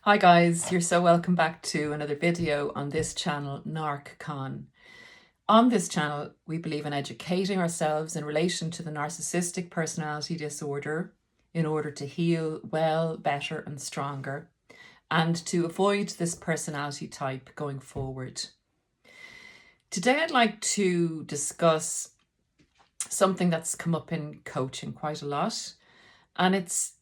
Hi guys, you're so welcome back to another video on this channel, narcscon. On this channel, we believe in educating ourselves in relation to the narcissistic personality disorder in order to heal well, better and stronger, and to avoid this personality type going forward. Today I'd like to discuss something that's come up in coaching quite a lot, and it's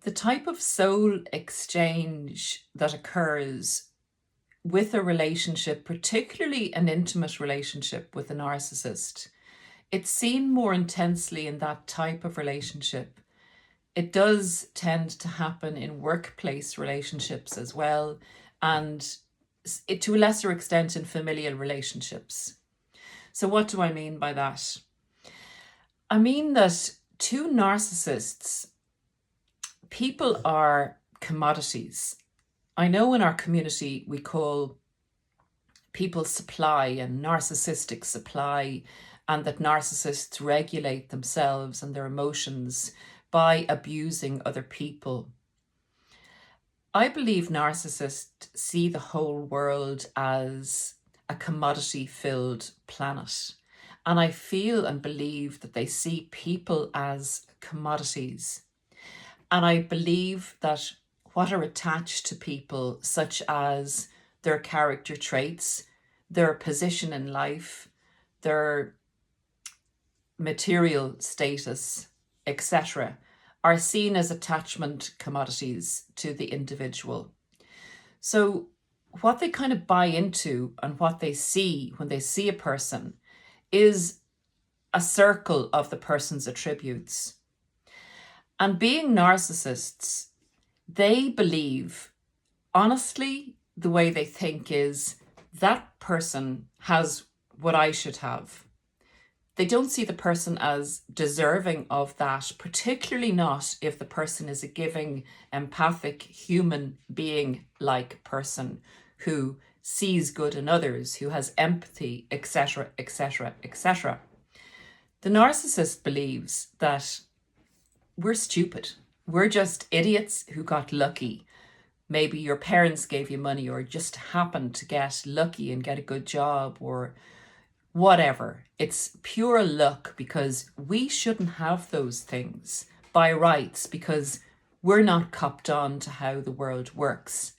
the type of soul exchange that occurs with a relationship, particularly an intimate relationship with a narcissist. It's seen more intensely in that type of relationship. It does tend to happen in workplace relationships as well, and to a lesser extent in familial relationships. So what do I mean by that? I mean that to narcissists, people are commodities. I know in our community we call people supply and narcissistic supply, and that narcissists regulate themselves and their emotions by abusing other people. I believe narcissists see the whole world as a commodity-filled planet, and I feel and believe that they see people as commodities. And I believe that what are attached to people, such as their character traits, their position in life, their material status, etc., are seen as attachment commodities to the individual. So what they kind of buy into and what they see when they see a person is a circle of the person's attributes. And being narcissists, they believe, honestly, the way they think is that person has what I should have. They don't see the person as deserving of that, particularly not if the person is a giving, empathic, human being-like person who sees good in others, who has empathy, etc., etc., etc. The narcissist believes that we're stupid. We're just idiots who got lucky. Maybe your parents gave you money or just happened to get lucky and get a good job or whatever. It's pure luck because we shouldn't have those things by rights because we're not copped on to how the world works.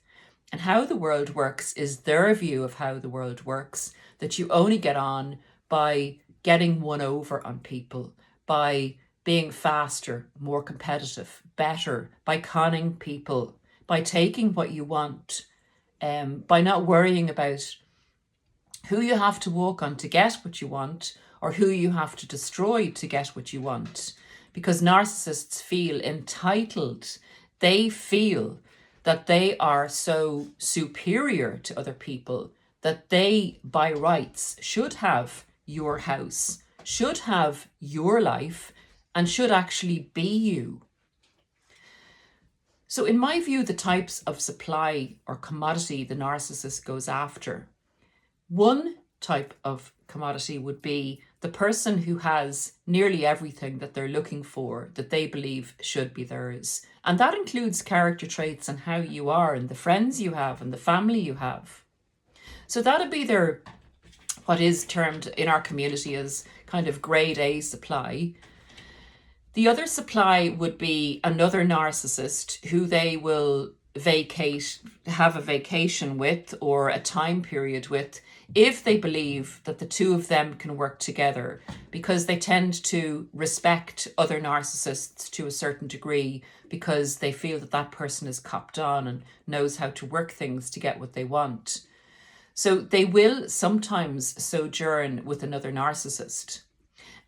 And how the world works is their view of how the world works, that you only get on by getting one over on people, by being faster, more competitive, better, by conning people, by taking what you want, by not worrying about who you have to walk on to get what you want or who you have to destroy to get what you want. Because narcissists feel entitled. They feel that they are so superior to other people that they, by rights, should have your house, should have your life, and should actually be you. So in my view, the types of supply or commodity the narcissist goes after, one type of commodity would be the person who has nearly everything that they're looking for, that they believe should be theirs. And that includes character traits and how you are and the friends you have and the family you have. So that'd be their, what is termed in our community as kind of grade A supply. The other supply would be another narcissist who they will have a vacation with or a time period with if they believe that the two of them can work together, because they tend to respect other narcissists to a certain degree because they feel that that person is copped on and knows how to work things to get what they want. So they will sometimes sojourn with another narcissist.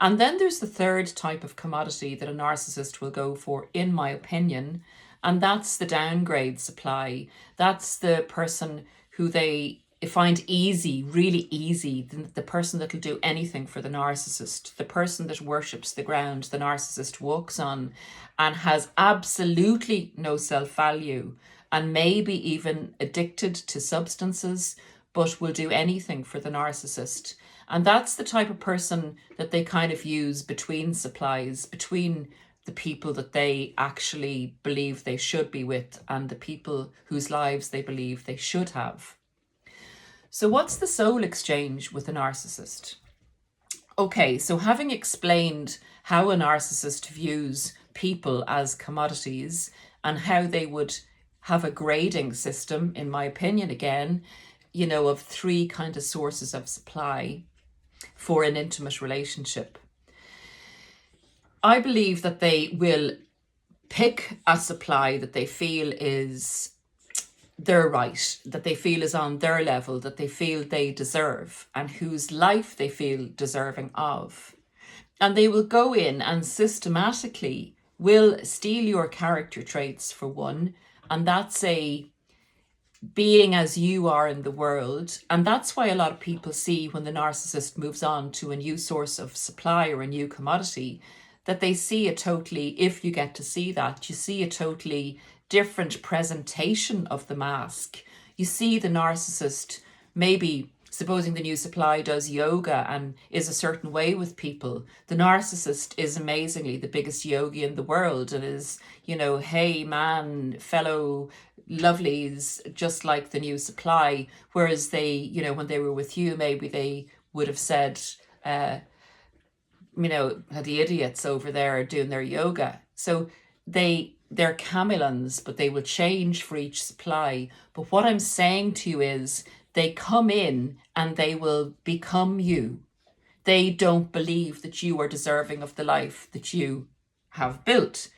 And then there's the third type of commodity that a narcissist will go for, in my opinion, and that's the downgrade supply. That's the person who they find easy, really easy, the person that will do anything for the narcissist, the person that worships the ground the narcissist walks on and has absolutely no self-value and maybe even addicted to substances, but will do anything for the narcissist. And that's the type of person that they kind of use between supplies, between the people that they actually believe they should be with and the people whose lives they believe they should have. So what's the soul exchange with a narcissist? Okay, so having explained how a narcissist views people as commodities and how they would have a grading system, in my opinion, again, of 3 kind of sources of supply for an intimate relationship, I believe that they will pick a supply that they feel is their right, that they feel is on their level, that they feel they deserve, and whose life they feel deserving of. And they will go in and systematically will steal your character traits, for one, and that's a being as you are in the world. And that's why a lot of people see when the narcissist moves on to a new source of supply or a new commodity, that they see a totally, if you get to see that, you see a totally different presentation of the mask. You see the narcissist, maybe supposing the new supply does yoga and is a certain way with people. The narcissist is amazingly the biggest yogi in the world and is, hey man, fellow lovelies, just like the new supply. Whereas they, when they were with you, maybe they would have said, the idiots over there doing their yoga. So they're chameleons, but they will change for each supply. But what I'm saying to you is they come in and they will become you. They don't believe that you are deserving of the life that you have built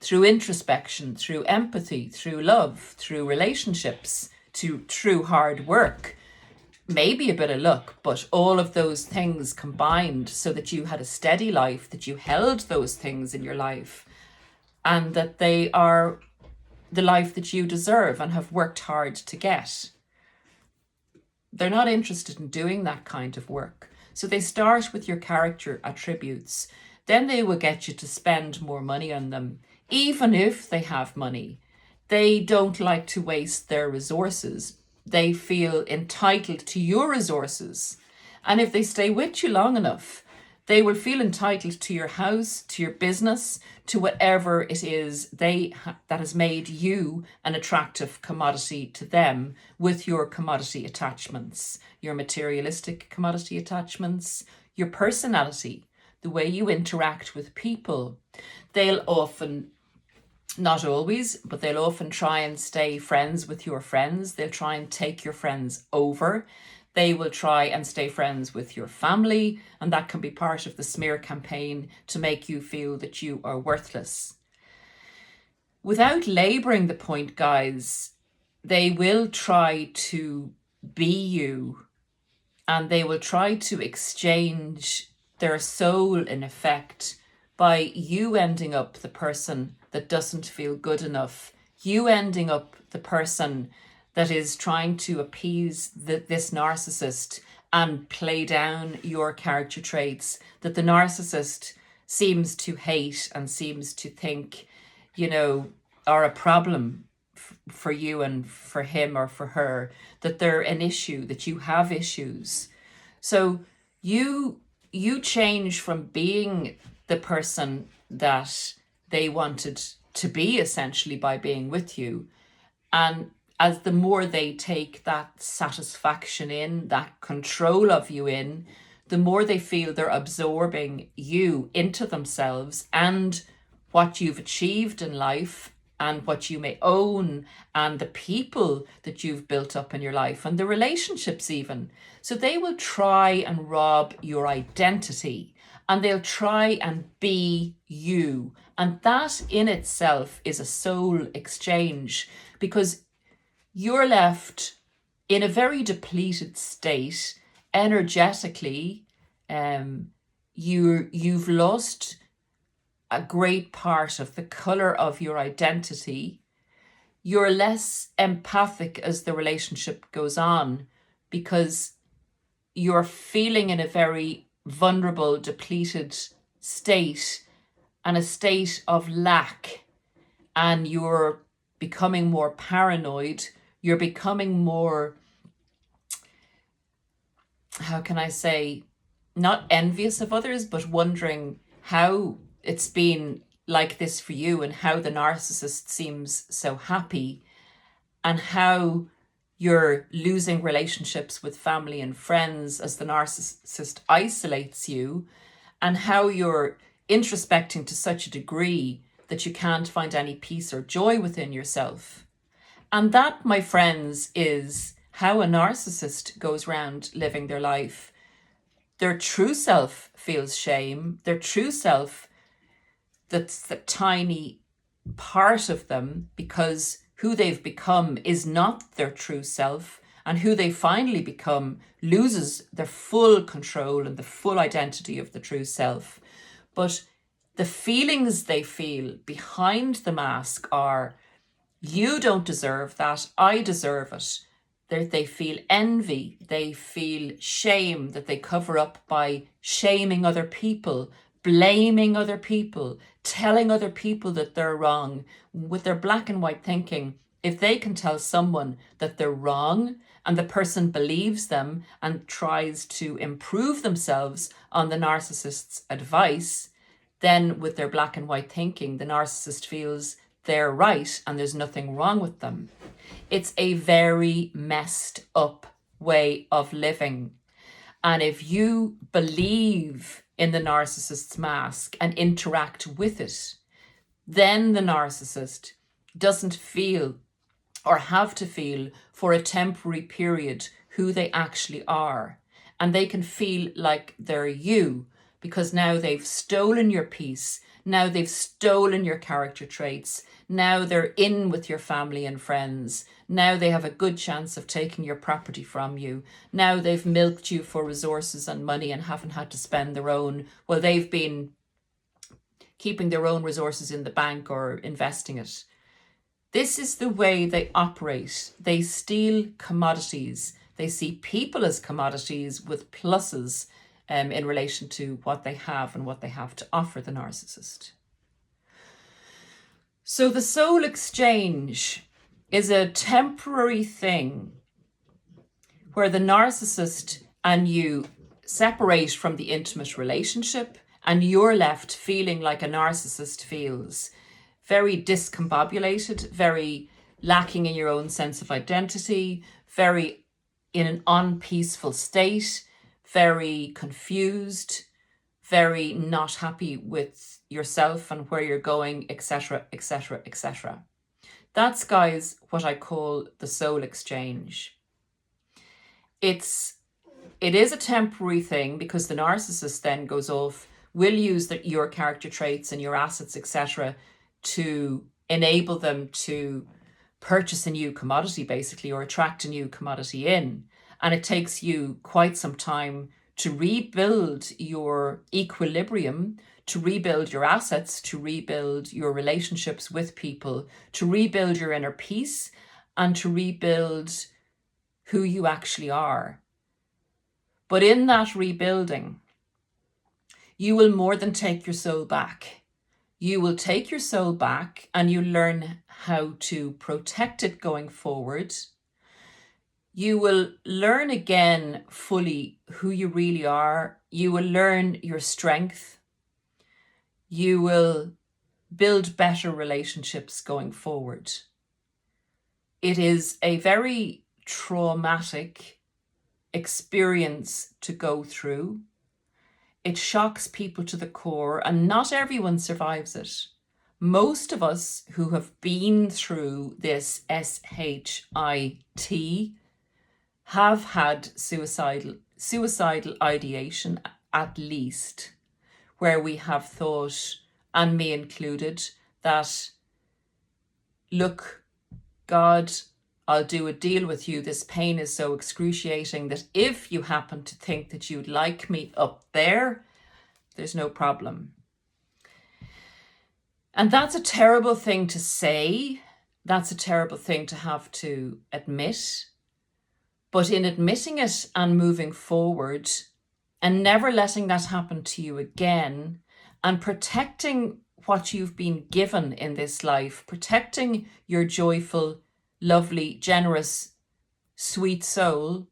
through introspection, through empathy, through love, through relationships, through hard work. Maybe a bit of luck, but all of those things combined so that you had a steady life, that you held those things in your life, and that they are the life that you deserve and have worked hard to get. They're not interested in doing that kind of work. So they start with your character attributes. Then they will get you to spend more money on them. Even if they have money, they don't like to waste their resources. They feel entitled to your resources. And if they stay with you long enough, they will feel entitled to your house, to your business, to whatever it is that has made you an attractive commodity to them with your commodity attachments, your materialistic commodity attachments, your personality, the way you interact with people. They'll often, not always, but they'll often try and stay friends with your friends. They'll try and take your friends over. They will try and stay friends with your family, and that can be part of the smear campaign to make you feel that you are worthless. Without laboring the point, guys, they will try to be you, and they will try to exchange their soul, in effect, by you ending up the person that doesn't feel good enough, you ending up the person that is trying to appease this narcissist and play down your character traits that the narcissist seems to hate and seems to think, are a problem for you and for him or for her, that they're an issue, that you have issues. So you change from being the person that they wanted to be, essentially, by being with you. And as the more they take that satisfaction in, that control of you in, the more they feel they're absorbing you into themselves and what you've achieved in life and what you may own and the people that you've built up in your life and the relationships even. So they will try and rob your identity and they'll try and be you. And that in itself is a soul exchange, because you're left in a very depleted state energetically. You've lost a great part of the color of your identity. You're less empathic as the relationship goes on because you're feeling in a very vulnerable, depleted state and a state of lack, and you're becoming more paranoid. You're becoming more, how can I say, not envious of others, but wondering how it's been like this for you, and how the narcissist seems so happy, and how you're losing relationships with family and friends as the narcissist isolates you, and how you're introspecting to such a degree that you can't find any peace or joy within yourself. And that, my friends, is how a narcissist goes around living their life. Their true self feels shame. Their true self, that's the tiny part of them, because who they've become is not their true self, and who they finally become loses their full control and the full identity of the true self. But the feelings they feel behind the mask are, you don't deserve that, I deserve it. They feel envy, they feel shame that they cover up by shaming other people, blaming other people, telling other people that they're wrong. With their black and white thinking, if they can tell someone that they're wrong and the person believes them and tries to improve themselves on the narcissist's advice, then with their black and white thinking, the narcissist feels they're right and there's nothing wrong with them. It's a very messed up way of living. And if you believe in the narcissist's mask and interact with it, then the narcissist doesn't feel or have to feel for a temporary period who they actually are. And they can feel like they're you, because now they've stolen your peace. Now they've stolen your character traits. Now they're in with your family and friends. Now they have a good chance of taking your property from you. Now they've milked you for resources and money and haven't had to spend their own. Well, they've been keeping their own resources in the bank or investing it. This is the way they operate. They steal commodities. They see people as commodities with pluses in relation to what they have and what they have to offer the narcissist. So the soul exchange is a temporary thing where the narcissist and you separate from the intimate relationship, and you're left feeling like a narcissist feels, very discombobulated, very lacking in your own sense of identity, very in an unpeaceful state, very confused, very not happy with yourself and where you're going, etc., etc., etc. That's, guys, what I call the soul exchange. It is a temporary thing, because the narcissist then goes off, will use your character traits and your assets, etc., to enable them to purchase a new commodity, basically, or attract a new commodity in. And it takes you quite some time to rebuild your equilibrium, to rebuild your assets, to rebuild your relationships with people, to rebuild your inner peace, and to rebuild who you actually are. But in that rebuilding, you will more than take your soul back. You will take your soul back and you learn how to protect it going forward. You will learn again fully who you really are. You will learn your strength. You will build better relationships going forward. It is a very traumatic experience to go through. It shocks people to the core, and not everyone survives it. Most of us who have been through this SHIT have had suicidal ideation, at least, where we have thought, and me included, that, look, God, I'll do a deal with you. This pain is so excruciating that if you happen to think that you'd like me up there, there's no problem. And that's a terrible thing to say. That's a terrible thing to have to admit. But in admitting it and moving forward and never letting that happen to you again, and protecting what you've been given in this life, protecting your joyful, lovely, generous, sweet soul,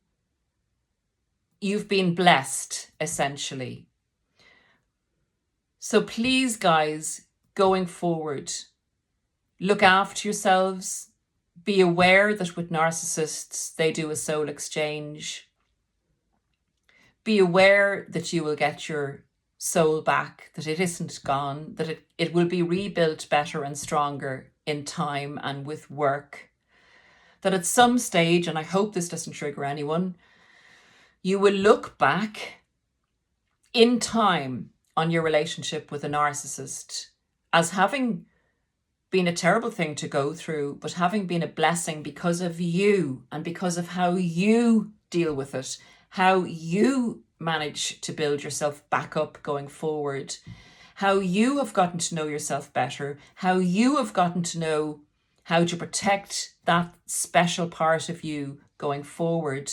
you've been blessed, essentially. So please, guys, going forward, look after yourselves. Be aware that with narcissists, they do a soul exchange. Be aware that you will get your soul back, that it isn't gone, that it will be rebuilt better and stronger in time and with work. That at some stage, and I hope this doesn't trigger anyone, you will look back in time on your relationship with a narcissist as having been a terrible thing to go through, but having been a blessing because of you and because of how you deal with it, how you manage to build yourself back up going forward, how you have gotten to know yourself better, how you have gotten to know how to protect that special part of you going forward,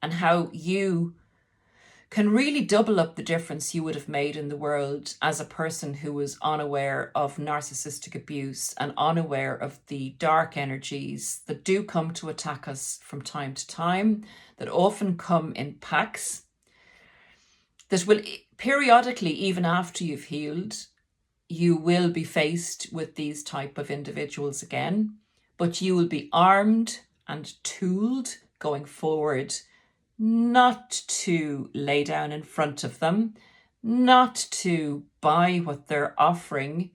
and how you can really double up the difference you would have made in the world as a person who was unaware of narcissistic abuse and unaware of the dark energies that do come to attack us from time to time, that often come in packs, that will periodically, even after you've healed, you will be faced with these type of individuals again, but you will be armed and tooled going forward, not to lay down in front of them, not to buy what they're offering,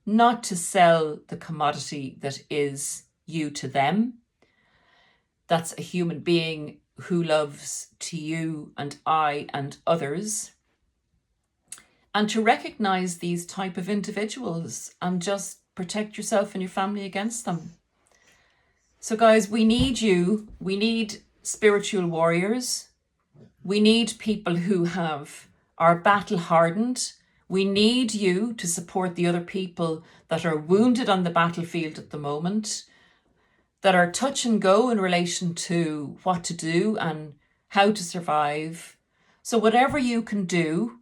not to sell the commodity that is you to them. That's a human being who loves to you and I and others. And to recognize these type of individuals and just protect yourself and your family against them. So guys, we need you. We need spiritual warriors. We need people who are battle hardened. We need you to support the other people that are wounded on the battlefield at the moment, that are touch and go in relation to what to do and how to survive. So whatever you can do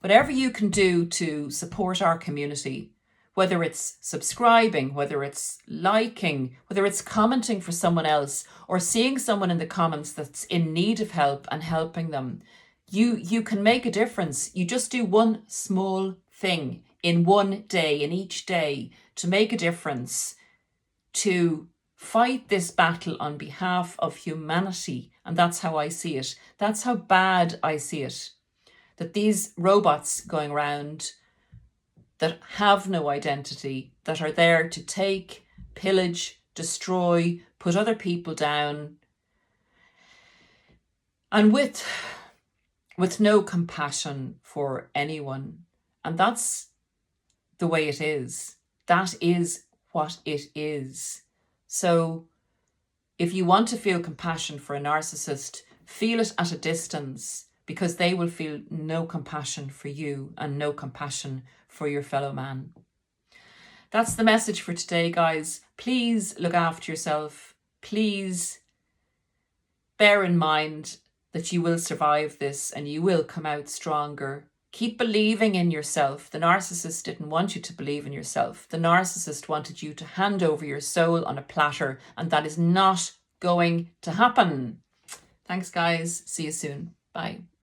to support our community, whether it's subscribing, whether it's liking, whether it's commenting for someone else, or seeing someone in the comments that's in need of help and helping them, you can make a difference. You just do one small thing in one day, in each day, to make a difference, to fight this battle on behalf of humanity. And that's how I see it. That's how bad I see it. That these robots going around that have no identity, that are there to take, pillage, destroy, put other people down, and with no compassion for anyone. And that's the way it is. That is what it is. So if you want to feel compassion for a narcissist, feel it at a distance, because they will feel no compassion for you and no compassion for your fellow man. That's the message for today, guys. Please look after yourself. Please bear in mind that you will survive this and you will come out stronger. Keep believing in yourself. The narcissist didn't want you to believe in yourself. The narcissist wanted you to hand over your soul on a platter, and that is not going to happen. Thanks, guys. See you soon. Bye.